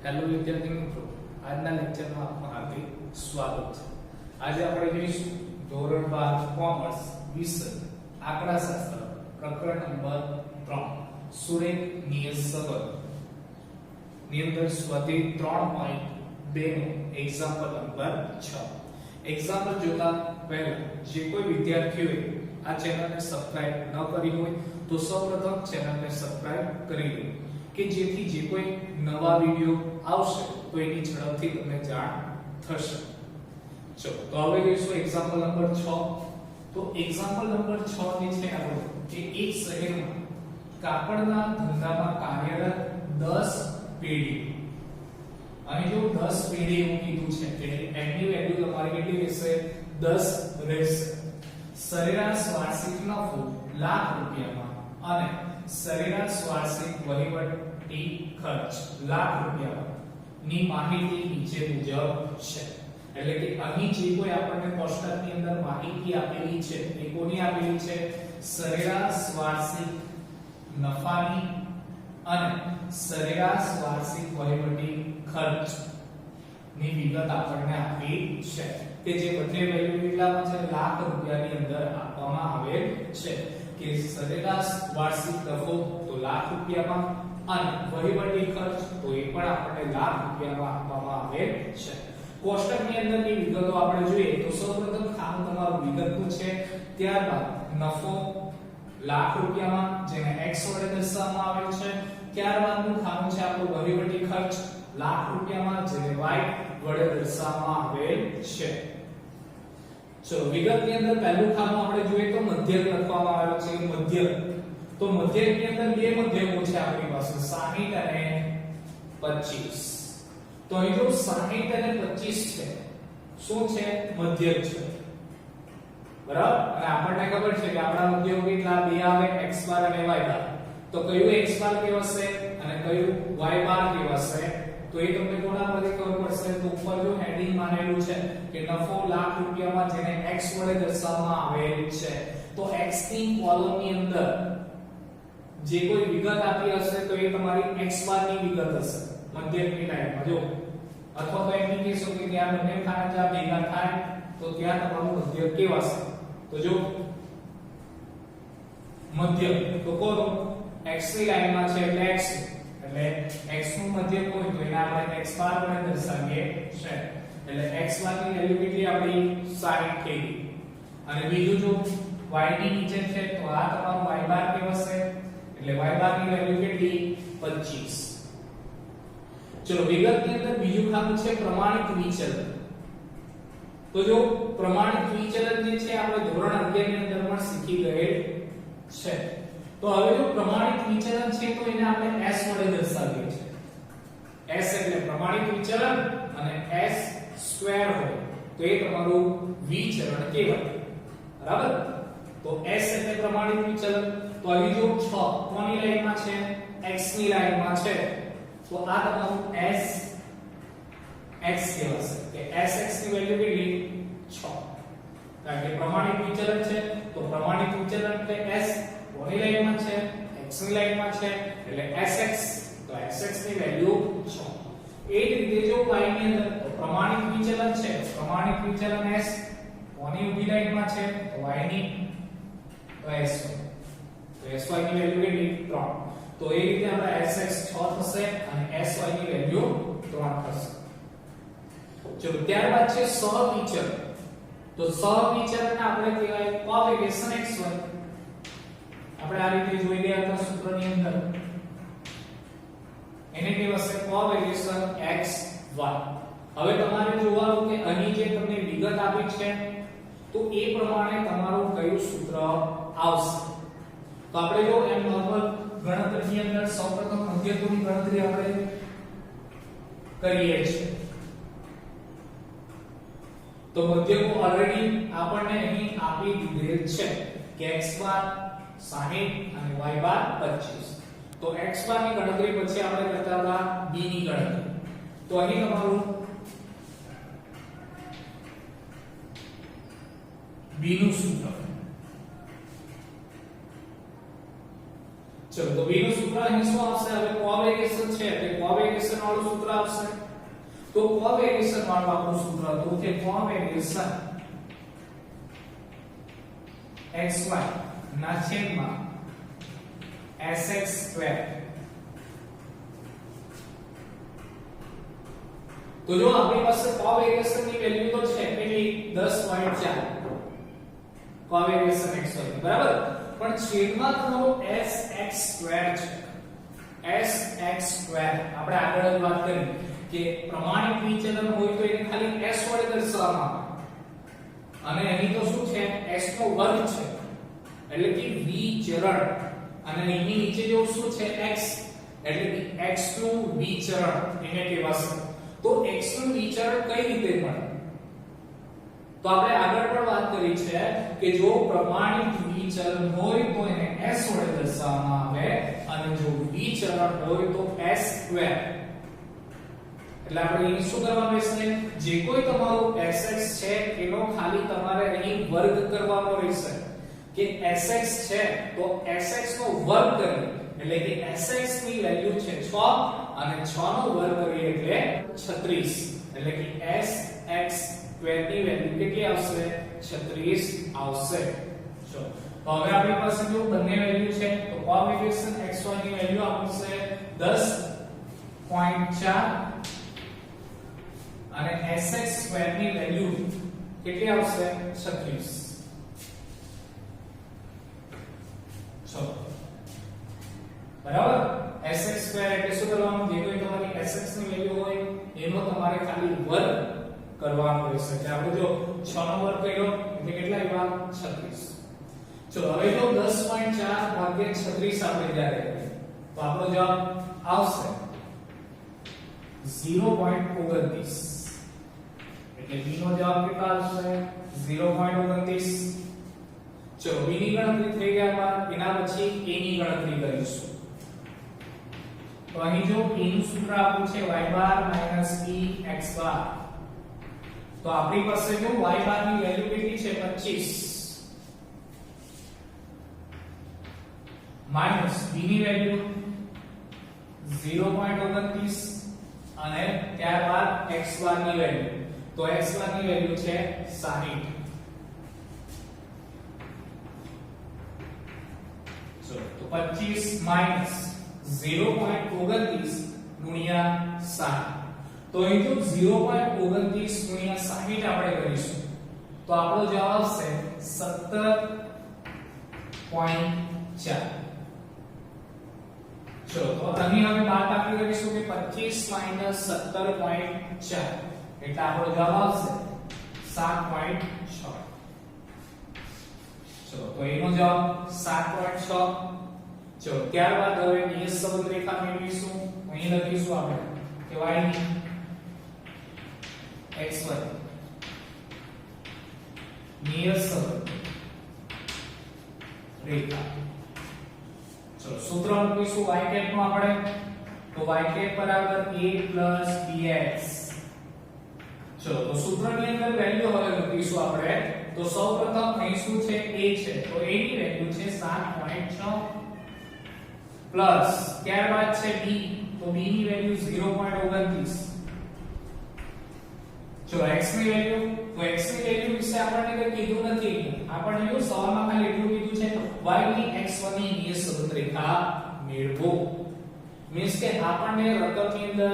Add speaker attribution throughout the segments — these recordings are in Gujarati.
Speaker 1: હેલો વિદ્યાર્થી મિત્રો, આજના લેક્ચરમાં આપનું હાર્દિક સ્વાગત છે. આજે આપણે જોઈશું ધોરણ 12 કોમર્સ વિષય આંકડાશાસ્ત્ર પ્રકરણ નંબર 3 સુરેખ નિયત સંબંધ ની અંદર સ્વાધ્યાય 3.2 નો એક્ઝામ્પલ નંબર 6. એક્ઝામ્પલ જોતા પહેલા જે કોઈ વિદ્યાર્થીઓએ આ ચેનલને સબસ્ક્રાઇબ ન કરી હોય તો સૌપ્રથમ ચેનલને સબસ્ક્રાઇબ કરી લો કે જેથી જે કોઈ નવા વિડિયો આવશે તો એની ઝડપથી તમને જાણ થશે. ચલો તો હવે જોઈશું એક્ઝામ્પલ નંબર 6. તો એક્ઝામ્પલ નંબર 6 જે છે આપણો કે એક શહેરમાં કાપડના ધંધામાં કાર્યરત 10 પેઢી, અને જો 10 પેઢી એવું કીધું છે કે એની વેલ્યુ તમારી કેટલી રહેશે? 10 રહેશે. સરેરાશ વાર્ષિક નફો લાખ રૂપિયામાં અને સરેરાશ વાર્ષિક વહીવટી ખર્ચ લાખ રૂપિયા ની માહિતી નીચે મુજબ છે. એટલે કે અહીં જે કોઈ આપણને કોષ્ટકની અંદર માહિતી આપેલી છે એ કોની આપેલી છે? સરેરાશ વાર્ષિક નફાની અને સરેરાશ વાર્ષિક વહીવટી ખર્ચ ની વિગત આપણને આપી છે કે જે બંને વેલ્યુ કેટલામાં છે? લાખ રૂપિયાની અંદર આપવામાં આવેલ છે કે સરેરાશ વાર્ષિક નફો તો લાખ રૂપિયામાં અને વહીવટી ખર્ચ તો એ પણ આપણને લાખ રૂપિયામાં આપવામાં આવેલ છે. કોષ્ટકની અંદરની વિગતો આપણે જોઈએ તો સૌપ્રથમ ખાનું તમારું વિગતનું છે, ત્યારબાદ નફો લાખ રૂપિયામાં જેને x વડે દર્શાવવામાં આવેલ છે, ત્યારબાદનું ખાનું છે આપણું વહીવટી ખર્ચ લાખ રૂપિયામાં જેને y વડે દર્શાવવામાં આવેલ છે. ચલો વિગતની અંદર પહેલું ખાનું આપણે જોઈએ તો મધ્યક લખવામાં આવેલો છે. મધ્યક તો મધ્યકની અંદર બે મધ્યકો છે આપણી પાસે 60 અને 25. તો અહીં જો 60 અને 25 છે શું છે? મધ્યક છે, બરાબર. અને આપણને ખબર છે કે આપણા મધ્યકો કેટલા? બે આવે, x બાર અને y બાર. તો કયું x બાર કહેવાશે અને કયું y બાર કહેવાશે? તો એ તમને કોના પરથી ખબર પડશે? તો ઉપર જો હેડિંગ માનેલું છે કે નફો લાખ રૂપિયામાં જેને x વડે દર્શાવવામાં આવેલ છે, તો x ની કોલમની અંદર જે કોઈ વિગત આપી હશે તો એ તમારી x બાર ની વિગત હશે મધ્યકની લાઈનમાં. જો અથવા તો એમ કહીશું કે ત્યાં બંને ખાના જ્યાં ભેગા થાય તો ત્યાં તમારું મધ્યક કેવાશે? તો જો મધ્યક તો કોનો? x ની લાઈનમાં છે એટલે x, એટલે x નું મધ્યક હોય તો એને આપણે x બાર વડે દર્શાવીએ છે. એટલે x બાર ની વેલ્યુ કેટલી આપણી? 60 થઈ ગઈ. અને બીજું જો y ની નીચે છે તો આ તમારું y બાર કહેવાશે, એટલે y બાર ની વેલ્યુ કેટલી? 25. ચલો વિગતની અંદર બીજું ખાનું છે પ્રમાણિત વિચલન. તો જો પ્રમાણિત વિચલન જે છે આપણે ધોરણ 11 ની અંદર પણ શીખી ગયેલ છે. તો હવે જો પ્રમાણિત વિચલન છે તો એને આપણે s વડે દર્શાવીએ છીએ. s એટલે પ્રમાણિત વિચલન અને s સ્ક્વેર હોય તો એ તમારું વિચલન કહેવાય, બરાબર. તો s એટલે પ્રમાણિત વિચલન. તો અહીં જો 6 કોની લાઈનમાં છે? x ની લાઈનમાં છે, તો આ તમારું s x કહેવાશે કે sx ની વેલ્યુ કેટલી? 6. કારણ કે પ્રમાણિત વિચલન છે તો પ્રમાણિત વિચલન એટલે s કોની લાઈનમાં છે? x ની લાઈનમાં છે, એટલે sx, તો sx ની વેલ્યુ 6. એ જ રીતે જો y ની અંદર તો પ્રમાણિત વિચલન છે, પ્રમાણિત વિચલન s કોની ઊભી લાઈનમાં છે? તો y ની, તો sy, તો sy ની વેલ્યુ કેટલી? 3. તો એ રીતે આપણા sx 6 થશે અને sy ની વેલ્યુ 3 થશે. ચલો ત્યારબાદ છે સહવિચલન. તો સહવિચલનને આપણે કહેવાય કોવેરિએશન xy. આપણે આ રીતે જોઈ ગયા હતા સૂત્રની અંદર, એને કહેવાશે કોવેરિએશન xy. હવે તમારે જોવાનું કે અહીં જે તમને વિગત આપી છે તો એ પ્રમાણે તમારું કયું સૂત્ર આવશે. તો આપણે જો એમ નોર્મલ ગણતરીની અંદર સૌપ્રથમ મધ્યકોની ગણતરી આપણે કરીએ છીએ. તો મધ્યકો ઓલરેડી આપણને અહીં આપી દીધેલ છે કે x બાર 60 અને y બાર 25. તો x બાર ની ગણતરી પછી આપણે કરતા હતા b ની ગણતરી. તો અહીં તમારું b નું સૂત્ર ચલો તો v નું સૂત્ર અહીં શું આવશે? હવે કોવેરિએશન છે એટલે કોવેરિએશન વાળું સૂત્ર આવશે. તો કોવેરિએશન વાળું આપણું સૂત્ર હતું કે કોવેરિએશન xy ના છેદમાં sx2. તો જો આપણી પાસે કોવેરિએશન ની વેલ્યુ તો છે કેટલી 10.4 કોવેરિએશન xy બરાબર, પણ છેદમાં તમારો sx2 છે. sx2 આપણે આગળ જ વાત કરી કે પ્રમાણિત વિચલન હોય તો એને ખાલી s વડે દર્શાવવામાં આવે, અને અહીં તો શું છે? s નો વર્ગ છે એટલે કે વિચરણ, અને અહીં નીચે જો શું છે? x એટલે કે x નું વિચરણ એને કહેવાશે. તો x નું વિચરણ કઈ રીતે મળે? તો આપણે આગળ પણ વાત કરી છે કે જો પ્રમાણિત વિચલન હોય તો એને s વડે દર્શાવવામાં આવે, અને જો વિચરણ હોય તો s2. એટલે આપણે અહીં શું કરવાનું રહેશે? જે કોઈ તમારું sx છે એનો ખાલી તમારે અહીં વર્ગ કરવાનો રહેશે કે sx છે તો sx નો વર્ગ કરીએ એટલે કે sx ની વેલ્યુ છે 6 અને 6 નો વર્ગ કરીએ એટલે 36, એટલે કે sx2 ની વેલ્યુ કેટલી આવશે? 36 આવશે. ચલો તો હવે આપણી પાસે જો બંને વેલ્યુ છે તો કોવેરિએશન xy ની વેલ્યુ આવશે 10.4 અને sx2 ની વેલ્યુ કેટલી આવશે? 36. ચલો બરાબર, sx2 એટલે શું કરવાનું? જે કોઈ તમારી sx ની વેલ્યુ હોય એનો તમારે ખાલી વર્ગ કરવાનો રહેશે. કે આપણે જો 6 નો વર્ગ કર્યો એટલે કેટલા આવ્યા? 36. ચલો હવે જો 10.4 ભાગ્યા 36 આપણે જ્યારે કરીએ તો આપણો જવાબ આવશે 0.29. એટલે b નો જવાબ કેટલો આવશે? 0.29. ચલો b ની ગણતરી થઈ ગયા બાદ એના પછી a ની ગણતરી કરીશું. તો અહીં જો a નું સૂત્ર આપ્યું છે y બાર માઈનસ b x બાર, તો આપણી પાસે જો y બાર ની વેલ્યુ કેટલી છે? 25 માઈનસ b ની વેલ્યુ 0.29 અને ત્યારબાદ x બાર ની વેલ્યુ, તો x બાર ની વેલ્યુ છે 60. તો 25 માઈનસ 0.29 ગુણ્યા 60, તો અહીં જો 0.29 ગુણ્યા 60 આપણે કરીશું તો આપણો જવાબ આવશે 17.4. ચલો તો અહીં હવે બાદબાકી કરીશું કે 25 માઈનસ 17.4 એટલે આપણો જવાબ આવશે 7.6. ચલો તો એનો જવાબ 7.6. ચલો ત્યારબાદ હવે નિયત સંબંધ રેખા મેળવીશું. અહીં લખીશું આપણે કે y ની xy નિયત સંબંધ રેખા. ચલો સૂત્ર લખીશું y કેપ નું આપણે, તો y કેપ બરાબર a bx. ચલો તો સૂત્રની અંદર વેલ્યુ હવે લખીશું આપણે. તો સૌપ્રથમ અહીં શું છે? a છે, તો a ની વેલ્યુ છે 7.6 પ્લસ ત્યારબાદ છે b, તો b ની વેલ્યુ 0.29. જો x ની વેલ્યુ, તો x ની વેલ્યુ વિશે આપણને કંઈ કીધું નથી. આપણને જો સવાલમાં ખાલી એટલું કીધું છે y ની x1 ની નિયત સંબંધ રેખા મેળવો. મીન્સ કે આપણને રકમની અંદર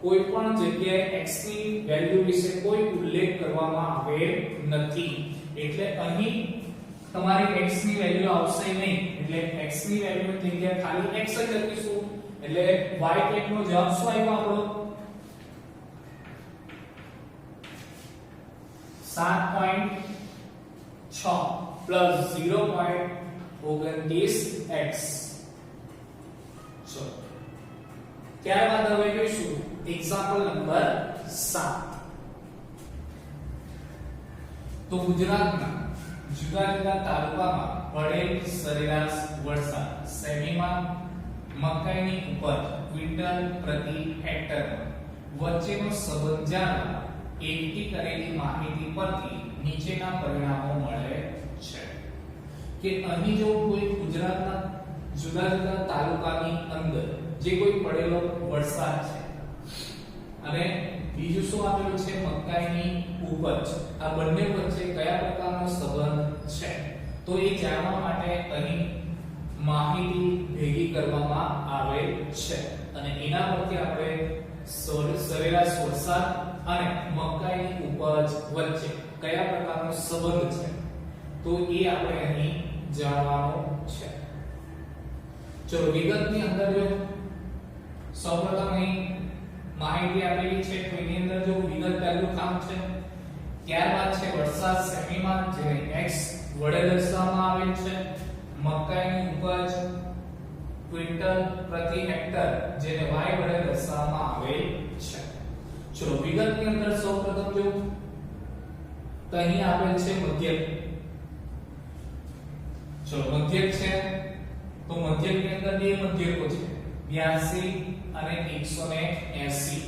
Speaker 1: કોઈ પણ જગ્યાએ x ની વેલ્યુ વિશે કોઈ ઉલ્લેખ કરવામાં આવેલ નથી, એટલે અહીં તમારી x ની વેલ્યુ આવશે નહીં. એટલે x ની વેલ્યુ ની જગ્યાએ ખાલી x જ લખીશું. એટલે y કેપ નો જવાબ શું આવ્યો આપણો? 7.6 પ્લસ 0.29x. ચલો ત્યારબાદ હવે જોઈશું એક્ઝામ્પલ નંબર 7. તો ગુજરાતના જુદા જુદા તાલુકામાં પડેલ સરેરાશ વરસાદ સેમીમાં મકાઈની ઉપજ ક્વિન્ટલ પ્રતિ હેક્ટર વચ્ચેનો સંબંધ જાણવા એકઠી કરેલી માહિતી પરથી નીચેના પરિણામો મળે છે. કે અહીં જો કોઈ ગુજરાતના જુદા જુદા તાલુકાની અંદર જે કોઈ પડેલો વરસાદ છે અને બીજું શું આપેલું છે મકાઈની ઉપજ, આ બંને વચ્ચે કયા પ્રકારનો સંબંધ છે તો એ જાણવા માટે અહીં માહિતી ભેગી કરવામાં આવે છે અને એના પરથી આપણે સરેરાશ વરસાદ અને મકાઈની ઉપજ વચ્ચે કયા પ્રકારનો સંબંધ છે તો એ આપણે અહીં જાણવાનું છે. ચલો વિગતની અંદર જો સૌપ્રથમ અહીં માહિતી આપેલી છે તો એની અંદર જો વિગત પહેલું કામ છે, ત્યારબાદ છે વરસાદ સેમીમાં જેને x વડે દર્શાવવામાં આવેલ છે, મકાઈની ઉપજ ક્વિન્ટલ પ્રતિ હેક્ટર જેને y વડે દર્શાવવામાં આવેલ છે. ચલો વિગતની અંદર સૌપ્રથમ જો તો અહીં આપેલ છે મધ્યક. ચલો મધ્યક છે તો મધ્યકની અંદર બે મધ્યકો છે 82 અને 180.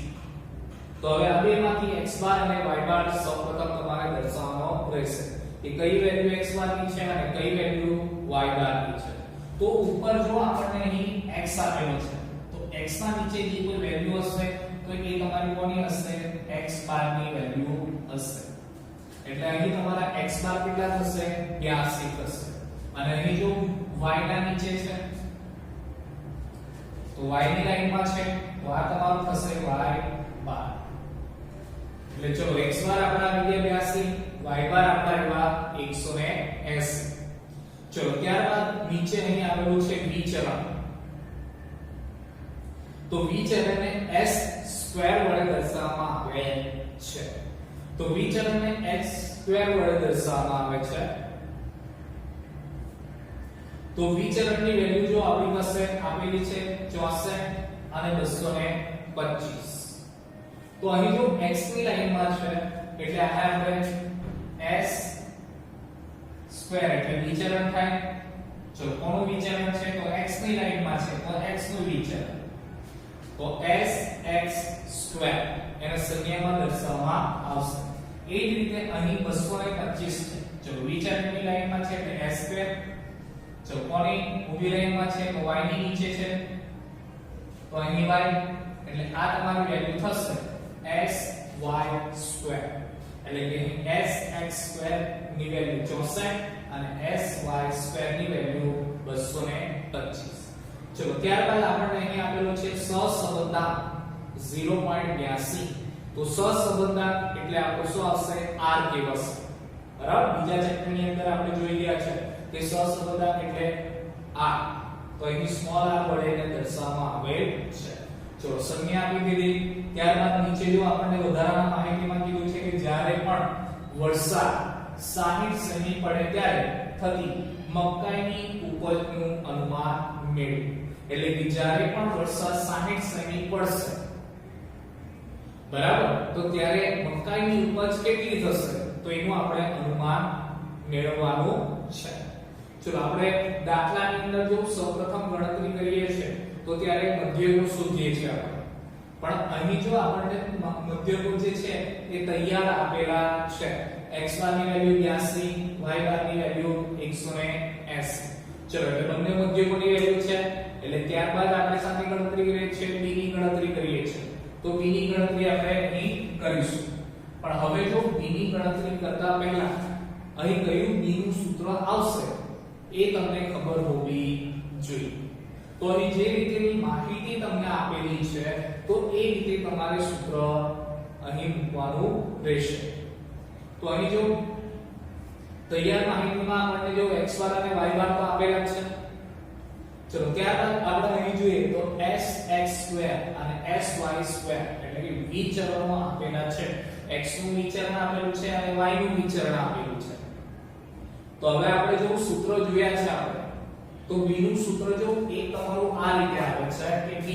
Speaker 1: તો હવે આ બેમાંથી x બાર અને y બાર સૌપ્રથમ તમારે દર્શાવવાનો રહેશે કે કઈ વેલ્યુ x બાર ની છે અને કઈ વેલ્યુ y બાર ની છે. તો ઉપર જો આપણને અહીં x આપેલો છે તો x ના નીચે જે કોઈ વેલ્યુ હશે તો એ તમારી કોની હશે x બાર ની વેલ્યુ હશે. એટલે અહીં તમારા x બાર કેટલા થશે 82 થશે અને અહીં જો y ના નીચે છે તો y ની લાઈનમાં છે તો આ તમારું થશે y બાર. એટલે ચલો x બાર આપણા આવી ગયા 82, y બાર આપણા આવ્યા 180. ચલો ત્યારબાદ નીચે અહીં આવેલું છે વિચરણ. તો વિચરણને s સ્ક્વેર વડે દર્શાવવામાં આવે છે. તો વિચરણને s સ્ક્વેર વડે દર્શાવવામાં આવે છે. તો વિચરણની વેલ્યુ જો આપણી પાસે આપેલી છે 64 અને 225. તો અહીં જો x ની લાઈનમાં છે એટલે આ આપણે s સ્ક્વેર એટલે વિચરણ થાય. જો કોનું વિચરણ છે તો x ની લાઈનમાં છે તો x નું વિચરણ તો s x સ્ક્વેર એને સંજ્ઞામાં દર્શાવવામાં આવશે. એ જ રીતે અહીં 225 છે. જો વિચરણની લાઈનમાં છે એટલે s સ્ક્વેર, જો કોની ઊભી લાઈનમાં છે તો y ની નીચે છે તો અહીં y એટલે આ તમારી વેલ્યુ થશે s y સ્ક્વેર. એટલે કે s x સ્ક્વેર ની વેલ્યુ 64 અને s y સ્ક્વેર ની વેલ્યુ 225. ચલો ત્યારબાદ આપણને અહીં આપેલો છે સહસંબંધાંક 0.82. તો સહસંબંધાંક એટલે આપણો શું આવશે r કહેવાશે. બરાબર, બીજા ચેપ્ટર ની અંદર આપણે જોઈ ગયા છે કે સહસંબંધાંક એટલે r. તો અહીં સ્મોલ r વડે એને દર્શાવવામાં આવે છે. ચલો સંજ્ઞા આપી દીધી. ત્યારબાદ નીચે જો આપણને વધારાના માહિતીમાં કીધું છે કે જ્યારે પણ વરસાદ 60 સેમી પડે ત્યારે થતી મકાઈની ઉપજનું અનુમાન મેળવો. એટલે કે જ્યારે પણ વરસાદ 60 સેમી પડશે બરાબર તો ત્યારે મકાઈની ઉપજ કેટલી થશે તો એનું આપણે અનુમાન મેળવવાનું છે. ચલો આપણે દાખલાની અંદર જો સૌપ્રથમ ગણતરી કરીએ છીએ તો ત્યારે મધ્યકો શોધીએ છીએ આપણે. પણ અહીં જો આપણને મધ્યકો જે છે એ તૈયાર આપેલા છે. x બાર ની વેલ્યુ 82, y બાર ની વેલ્યુ 180. ચલો એટલે બંને મધ્યકોની વેલ્યુ છે એટલે ત્યારબાદ આપણે સાની ગણતરી કરીએ છીએ b ની ગણતરી કરીએ છીએ. તો b ની ગણતરી આપણે અહીં કરીશું. પણ હવે જો b ની ગણતરી કરતા પહેલા અહીં કયું b નું સૂત્ર આવશે એ તમને ખબર હોવી જોઈએ. તો અહીં જે રીતેની માહિતી તમને આપેલી છે તો એ રીતે તમારે સૂત્ર અહીં મૂકવાનું રહેશે. તો અહીં જો તૈયાર માહિતીમાં આપણને જો x બાર અને y બાર તો આપેલા છે. ચલો ત્યારબાદ આપણે અહીં જોઈએ તો s x સ્ક્વેર અને s y સ્ક્વેર એટલે કે વિચરણો આપેલા છે. x નું વિચરણ આપેલું છે અને y નું વિચરણ આપેલું છે. તો હવે આપણે જો સૂત્ર જોયા છે આપણે તો b નું સૂત્ર જો એક તમારું આ રીતે આવે છે કે b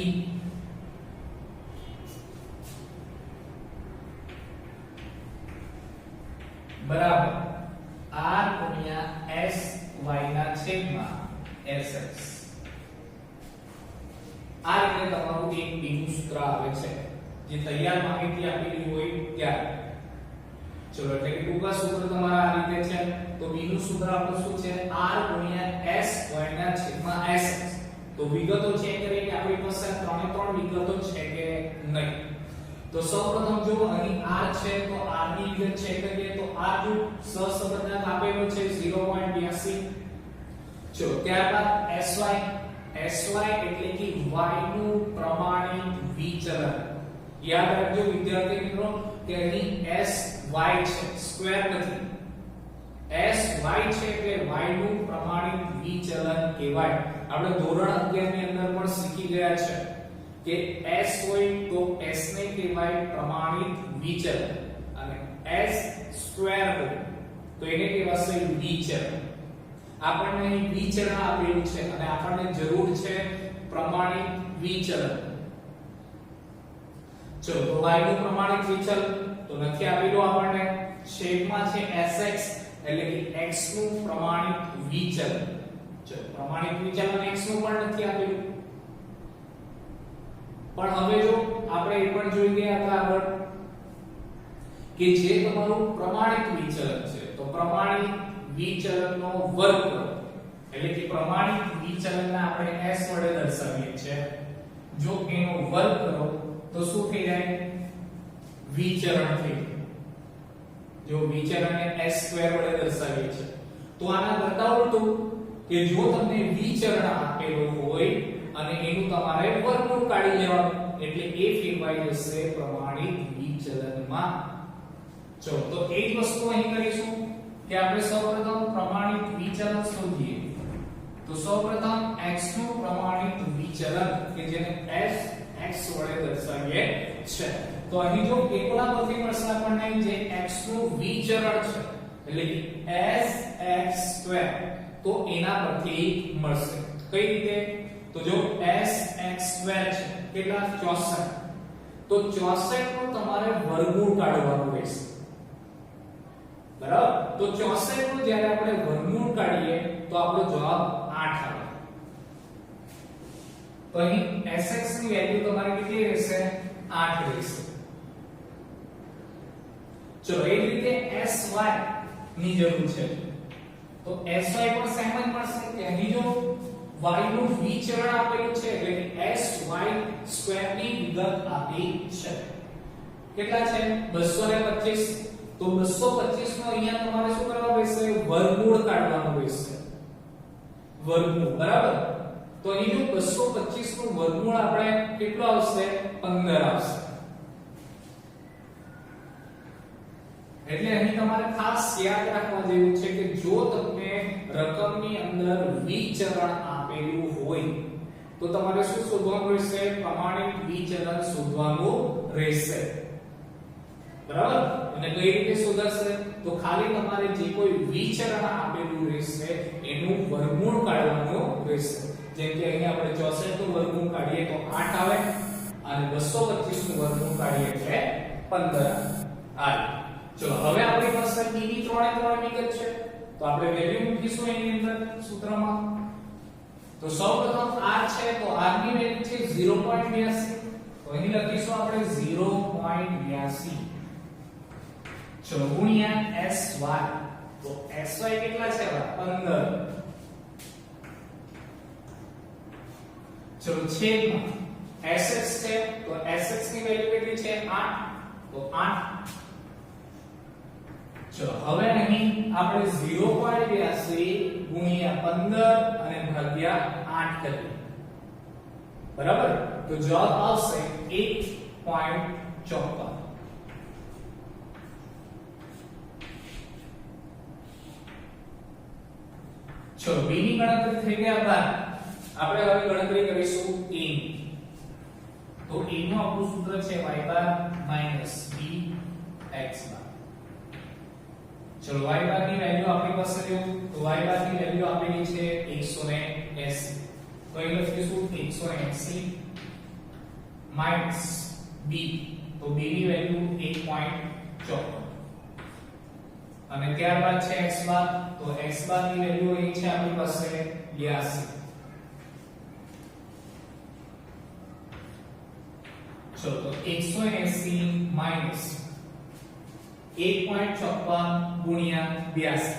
Speaker 1: બરાબર r ગુણ્યા s y ના છેદમાં sx. આ રીતે તમારું એક b નું સૂત્ર આવે છે જે તૈયાર માહિતી આપેલી હોય ત્યારે. ચલો એટલે કે ટૂંકા સૂત્ર તમારા આ રીતે છે. તો b નું સૂત્ર આપણું શું છે r ગુણ્યા s y ના છેદમાં sx. તો વિગતો ચેક કરીએ કે આપણી પાસે ત્રણે ત્રણ વિગતો છે કે નહીં. તો સૌપ્રથમ જો અહીં r છે તો r ની વિગત ચેક કરીએ તો r જો સહસંબંધાંક આપેલો છે 0.82. જો ત્યારબાદ sy એટલે કે y નું પ્રમાણિત વિચલન. યાદ રાખજો વિદ્યાર્થી મિત્રો કે અહીં sy છે સ્ક્વેર નથી. sy છે એટલે y નું પ્રમાણિત વિચલન કહેવાય. આપણે ધોરણ 11 ની અંદર પણ શીખી ગયા છે કે s હોય તો s ને કહેવાય પ્રમાણિત વિચલન અને s સ્ક્વેર હોય તો એને કહેવાશે વિચલન. આપણને અહીં વિચલન આપેલું છે અને આપણને જરૂર છે પ્રમાણિત વિચલન. ચલો તો y નું પ્રમાણિત વિચલન તો નથી આપેલું આપણને. છેદમાં છે sx એટલે કે x નું પ્રમાણિત વિચલન. ચલો પ્રમાણિત વિચલન x નું પણ નથી આપેલું. પણ હવે જો આપણે એ પણ જોઈ ગયા હતા આગળ કે જે તમારું પ્રમાણિત વિચલન છે તો પ્રમાણિત વિચલનનો વર્ગ કરો એટલે કે પ્રમાણિત વિચલનને આપણે s વડે દર્શાવીએ છીએ. જો એનો વર્ગ કરો તો શું થઈ જાય? વિચલન થઈ જાય. જો વિચલનને s સ્ક્વેર વડે દર્શાવીએ છીએ તો આના કરતા ઉલટું કે જો તમને વિચલન આપેલું હોય અને એનું તમારે વર્ગમૂળ કાઢી લેવાનું એટલે એ ફેરવાઈ જશે પ્રમાણિત વિચલનમાં. ચલો તો એક વસ્તુ અહીં કરીશું કે આપણે સૌપ્રથમ પ્રમાણિત વિચલન શોધીએ. તો સૌપ્રથમ x નું પ્રમાણિત વિચલન કે જેને s x વડે દર્શાવીએ છે. તો અહીં જો એકલા પરથી મળશે આપણને જે x નું વિચલન છે એટલે કે sx² તો એના પરથી મળશે. કઈ રીતે? તો જો sx² છે કેટલા? 64. તો 64 નું તમારે વર્ગમૂળ કાઢવાનું રહેશે. બરાબર? તો 64 નું જ્યારે આપણે વર્ગમૂળ કાઢીએ તો આપણો જવાબ 8 આવે. તો અહીં sx ની વેલ્યુ તમારી કેટલી રહેશે? 8 રહેશે. ચલો એ જ રીતે sy ની જરૂર છે તો sy પણ સેમ જ મળશે કે અહીં જો y નું વિચલન આપેલું છે એટલે કે sy² ની વિગત આપી છે. કેટલા છે? 225. તો 225 નો અહીંયા તમારે શું કરવાનું રહેશે? વર્ગમૂળ કાઢવાનું રહેશે. વર્ગમૂળ બરાબર. તો અહીં જો 225 નું વર્ગમૂળ આપણે કેટલું આવશે? 15 આવશે. એટલે અહીં તમારે ખાસ યાદ રાખવા જેવું છે કે જો તમને રકમની અંદર વિચલન આપેલું હોય તો તમારે શું શોધવાનું રહેશે? પ્રમાણિત વિચલન શોધવાનું રહેશે. બરાબર? અને કઈ રીતે શોધાશે? તો ખાલી તમારે જે કોઈ વિચલન આપેલું રહેશે એનું વર્ગમૂળ કાઢવાનું રહેશે. જેમ કે અહીં આપણે 64 નું વર્ગમૂળ કાઢીએ તો 8 આવે અને 225 નું વર્ગમૂળ કાઢીએ એટલે 15 આવે. ચલો હવે આપણી પાસે e ની ત્રણે ત્રણ વિગત છે તો આપણે વેલ્યુ મૂકીશું એની અંદર સૂત્રમાં. તો સૌપ્રથમ r છે તો r ની વેલ્યુ છે 0.82. તો અહીં લખીશું આપણે 0.82. ચલો ગુણ્યા sy. તો sy કેટલા છે? 15. ચલો છેદમાં sx છે તો sx ની વેલ્યુ કેટલી છે? 8. તો 8. ચલો હવે અહીં આપણે 0.82 ગુણ્યા 15 અને ભાગ્યા 8 કરીએ. બરાબર? તો જવાબ આવશે 1.54. ચલો b ની ગણતરી થઈ ગયા બાદ આપણે હવે ગણતરી કરીશું a ની. તો a નું આપણું સૂત્ર છે y બાર માઈનસ b x બાર. ચલો y બાર ની વેલ્યુ આપણી પાસે છે તો y બાર ની વેલ્યુ આપેલી છે 180. તો અહીં લખીશું 180 માઈનસ b. તો b ની વેલ્યુ 1.54 અને ત્યારબાદ છે x બાર. તો x બાર ની વેલ્યુ અહીં છે આપણી પાસે 82. ચલો તો 180 માઈનસ 1.54 ગુણ્યા 82.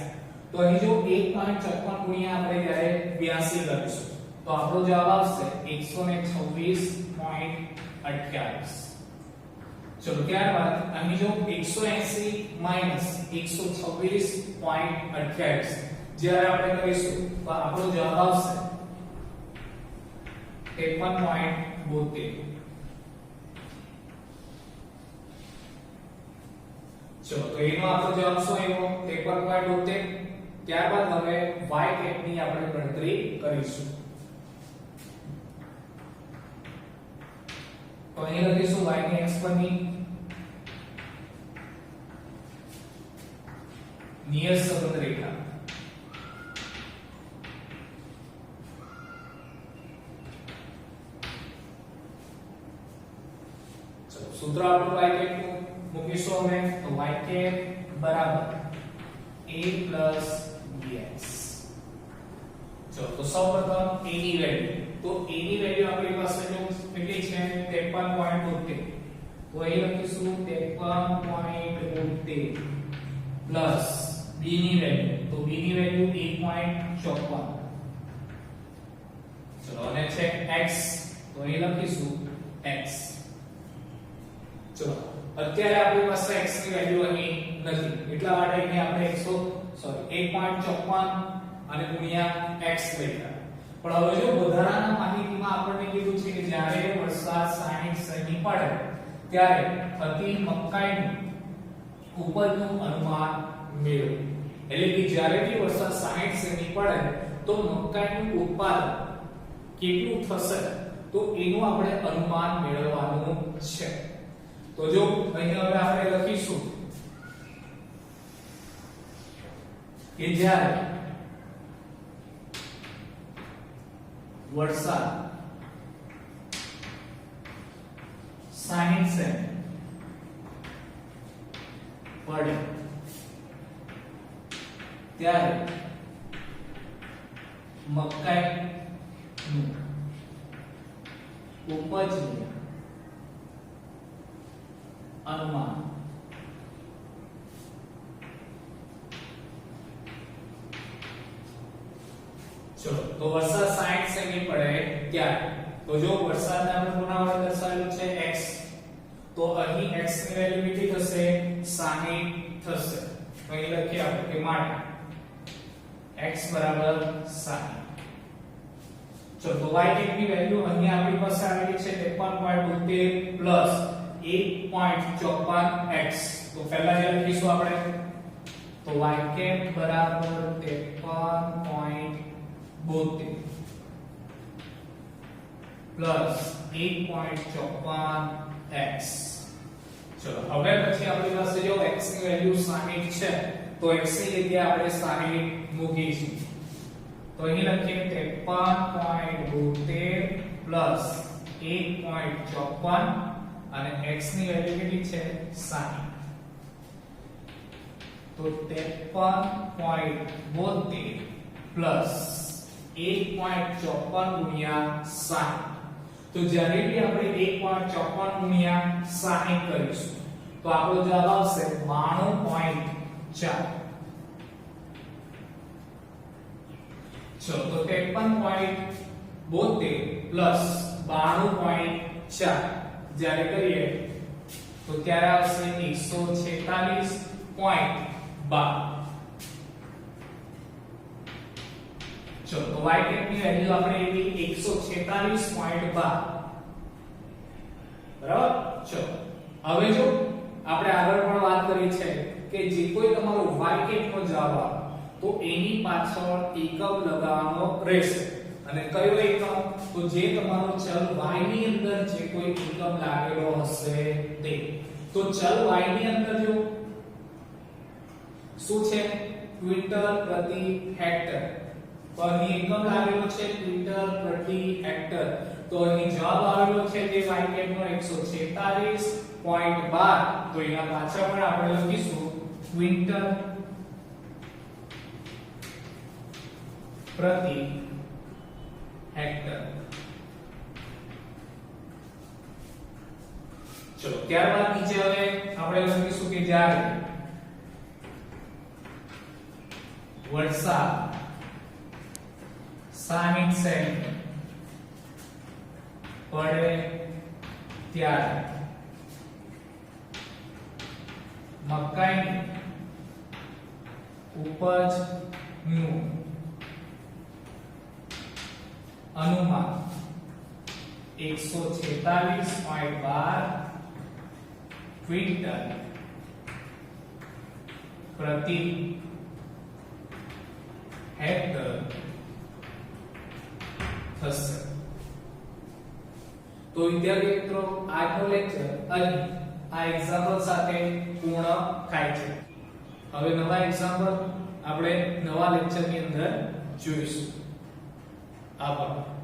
Speaker 1: તો અહીં જો 1.54 ગુણ્યા આપણે જ્યારે 82 કરીશું તો તો આપણો જવાબ આવશે 126.28. ચલો ત્યારબાદ અહીં જો 180 માઈનસ 126.28 જ્યારે આપણે કરીશું તો આપણો જવાબ આવશે 53.72. ચલો તો એનો આપણો જવાબ શું આવ્યો 53.72. ત્યારબાદ હવે y કેપ ની આપણે ગણતરી કરીશું. તો અહીં લખીશું y ની x પરની નિયત સંબંધ રેખા. ચલો સૂત્ર આપણું y કેપ નું મૂકીશું અમે. તો y કેપ બરાબર a plus bx. ચલો તો સૌપ્રથમ a ની વેલ્યુ, તો a ની વેલ્યુ આપણી પાસે જો કેટલી છે 53.72. તો અહીં લખીશું 53.72 પ્લસ b ની વેલ્યુ, તો b ની વેલ્યુ 1.54. ચલો અને છે x, તો અહીં લખીશું x. ચલો અત્યારે આપણી પાસે x ની વેલ્યુ અહીં નથી, એટલા માટે અહીં આપણે 1.54 અને ગુણ્યા x લખ્યા. પણ હવે જો વધારાના માહિતીમાં આપણને કીધું છે કે જ્યારે વરસાદ 60 સેમી પડે ત્યારે થતી મકાઈની ઉપજનું અનુમાન મેળવો. એટલે કે જ્યારે બી વરસાદ 60 સેમી પડે તો મકાઈનું ઉત્પાદન કેટલું થશે તો એનું આપણે અનુમાન મેળવવાનું છે. તો જો અહીંયા હવે આપણે લખીશું કે જ્યારે વરસાદ 60 સેમી પડે ત્યારે મકાઈનું ઉપજનું અનુમાન ચલો તો વરસાદ 60 સેમી પડે ત્યારે, તો જો વરસાદને આપણે કોના વડે દર્શાવેલું છે x, તો અહીં x ની વેલ્યુ કેટલી થશે 60 થશે. તો અહીં લખીએ આપણે કે માટે x બરાબર 60. ચલો તો y ની વેલ્યુ અહીં આપણી પાસે આવેલી છે 53.72 પ્લસ 1.54x. તો પહેલા જે લખીશું આપણે તો y કેપ બરાબર 53.72 પ્લસ 1.54x. ચલો હવે પછી આપણી પાસે જો x ની વેલ્યુ 60 છે તો x ની જગ્યાએ આપણે 60 મૂકીશું. તો અહીં લખીએ 53.72 પ્લસ 1.54 અને x ની વેલ્યુ કેટલી છે 60. તો 53.72 પ્લસ 1.54 ગુણ્યા 60. તો જ્યારે બી આપણે 1.54 ગુણ્યા 60 કરીશું તો આપણો જવાબ આવશે 92.4. ચલો તો 53.72 પ્લસ 92.4 જ્યારે કરીએ તો ત્યારે આવશે 146.12. ચલો તો y કેપ ની વેલ્યુ આપણે એવી 146.12 બરાબર. ચલો હવે જો આપણે આગળ પણ વાત કરી છે કે જે કોઈ તમારો y કેપ નો જવાબ આવે તો એની પાછળ એકમ લગાવવાનો રહેશે. અને કયો એકમ? તો જે તમારો ચલ y ની અંદર જે કોઈ એકમ લાગેલો હશે તે. તો ચલ y ની અંદર જો શું છે ક્વિન્ટલ પ્રતિ હેક્ટર, તો અહીં એકમ લાગેલો છે ક્વિન્ટલ પ્રતિ હેક્ટર. તો અહીં જવાબ આવેલો છે જે y કેપ નો 146.12. તો એના પાછળ પણ આપણે લખીશું ક્વિન્ટલ પ્રતિ હેક્ટર. ચલો ત્યારબાદ નીચે હવે આપણે લખીશું કે જ્યારે વરસાદ 60 સેમી પડે ત્યારે મકાઈની ઉપજનું અનુમાન 146.12 ક્વિન્ટલ પ્રતિ હેક્ટર થશે. તો વિદ્યાર્થી મિત્રો આજનો લેક્ચર અહીં આ એક્ઝામ્પલ સાથે પૂર્ણ થાય છે. હવે નવા એક્ઝામ્પલ આપણે નવા લેક્ચરની અંદર જોઈશું. આભાર.